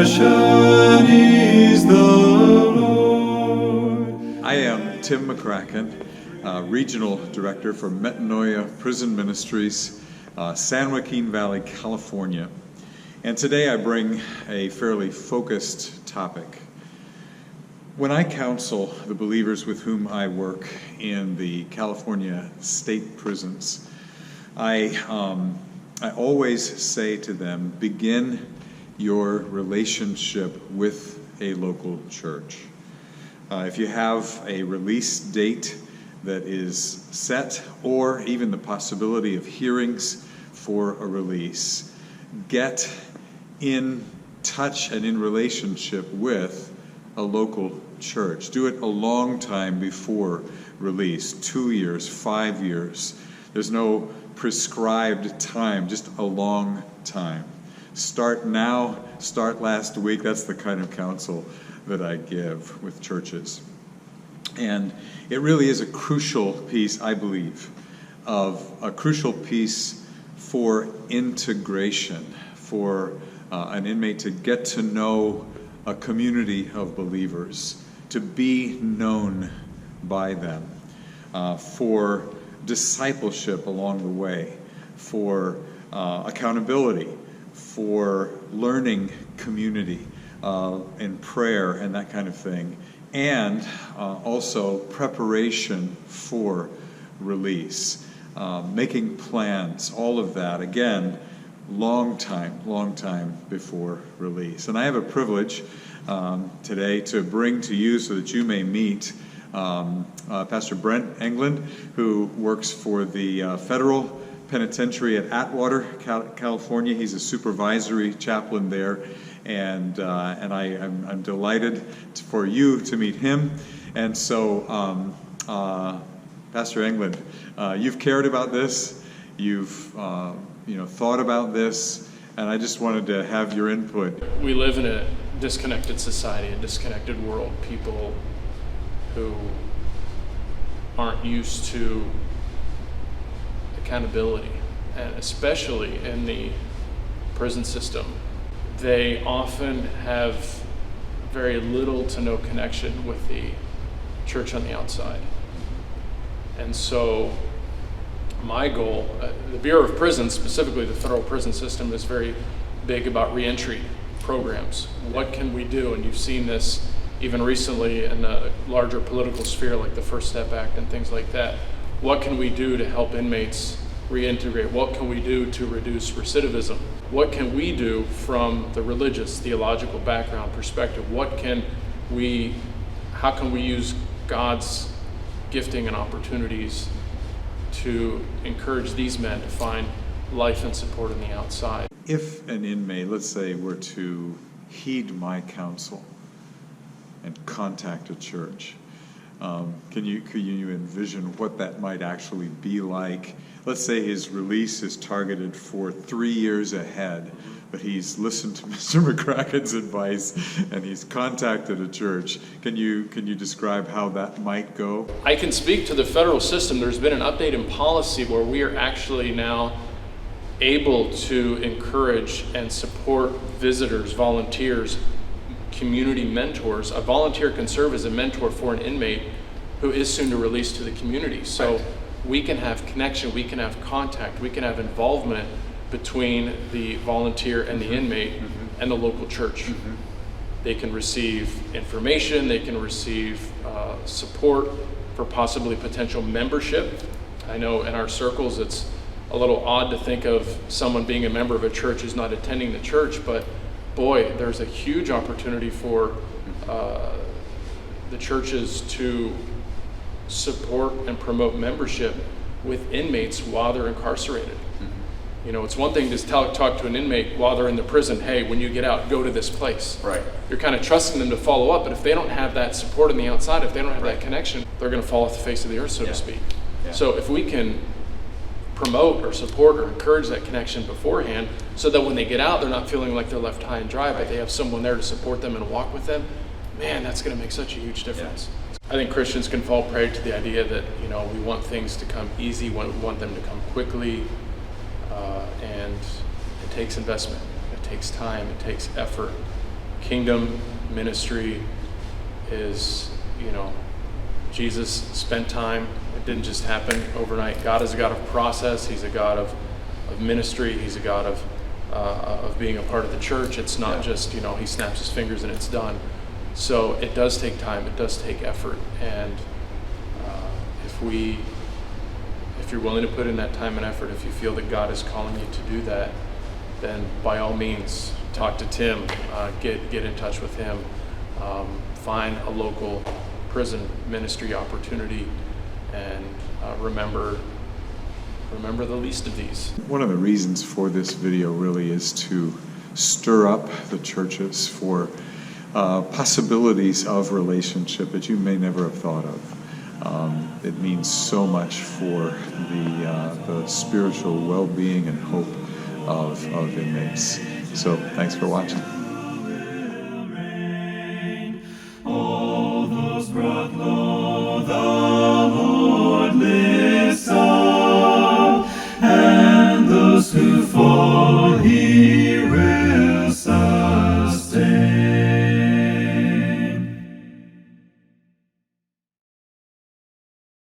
compassion is the Lord. I am Tim McCracken, Regional Director for Metanoia Prison Ministries, San Joaquin Valley, California. And today I bring a fairly focused topic. When I counsel the believers with whom I work in the California state prisons, I always say to them, begin your relationship with a local church. If you have a release date that is set, or even the possibility of hearings for a release, get in touch and in relationship with a local church. Do it a long time before release, 2 years, 5 years. There's no prescribed time, just a long time. Start now, start last week. That's the kind of counsel that I give with churches. And it really is a crucial piece, I believe, of a crucial piece for integration, for an inmate to get to know a community of believers, to be known by them, for discipleship along the way, for accountability, for learning community and prayer and that kind of thing, and also preparation for release, making plans, all of that, again, long time before release. And I have a privilege today to bring to you so that you may meet Pastor Brent, who works for the Federal Penitentiary at Atwater, California. He's a supervisory chaplain there, and I'm delighted for you to meet him. And so, Pastor Englund, you've cared about this, you've thought about this, and I just wanted to have your input. We live in a disconnected society, a disconnected world. People who aren't used to accountability, and especially in the prison system, they often have very little to no connection with the church on the outside. And so my goal, the Bureau of Prisons, specifically the federal prison system, is very big about reentry programs. What can we do? And you've seen this even recently in a larger political sphere like the First Step Act and things like that. What can we do to help inmates reintegrate? What can we do to reduce recidivism? What can we do from the religious, theological background perspective? How can we use God's gifting and opportunities to encourage these men to find life and support on the outside? If an inmate, let's say, were to heed my counsel and contact a church, could you envision what that might actually be like? Let's say his release is targeted for 3 years ahead, but he's listened to Mr. McCracken's advice and he's contacted a church. Can you describe how that might go? I can speak to the federal system. There's been an update in policy where we are actually now able to encourage and support visitors, volunteers, community mentors. A volunteer can serve as a mentor for an inmate who is soon to release to the community. So we can have connection, we can have contact, we can have involvement between the volunteer and the inmate and the local church. They can receive information, they can receive support for possibly potential membership. I know in our circles it's a little odd to think of someone being a member of a church who's not attending the church, but boy, there's a huge opportunity for the churches to support and promote membership with inmates while they're incarcerated. You know, it's one thing to talk to an inmate while they're in the prison, hey, when you get out, go to this place. Right. You're kind of trusting them to follow up, but if they don't have that support on the outside, if they don't have that connection, they're going to fall off the face of the earth, so to speak. Yeah. So if we can promote or support or encourage that connection beforehand so that when they get out, they're not feeling like they're left high and dry, but they have someone there to support them and walk with them, man, that's going to make such a huge difference. Yeah. I think Christians can fall prey to the idea that, we want things to come easy, we want them to come quickly, and it takes investment, it takes time, it takes effort. Kingdom ministry is, Jesus spent time. It didn't just happen overnight. God is a God of process. He's a God of ministry. He's a God of being a part of the church. It's not just, he snaps his fingers and it's done. So it does take time. It does take effort. And if you're willing to put in that time and effort, if you feel that God is calling you to do that, then by all means, talk to Tim, get in touch with him, find a local prison ministry opportunity, and remember the least of these. One of the reasons for this video really is to stir up the churches for possibilities of relationship that you may never have thought of. It means so much for the spiritual well-being and hope of inmates. So thanks for watching.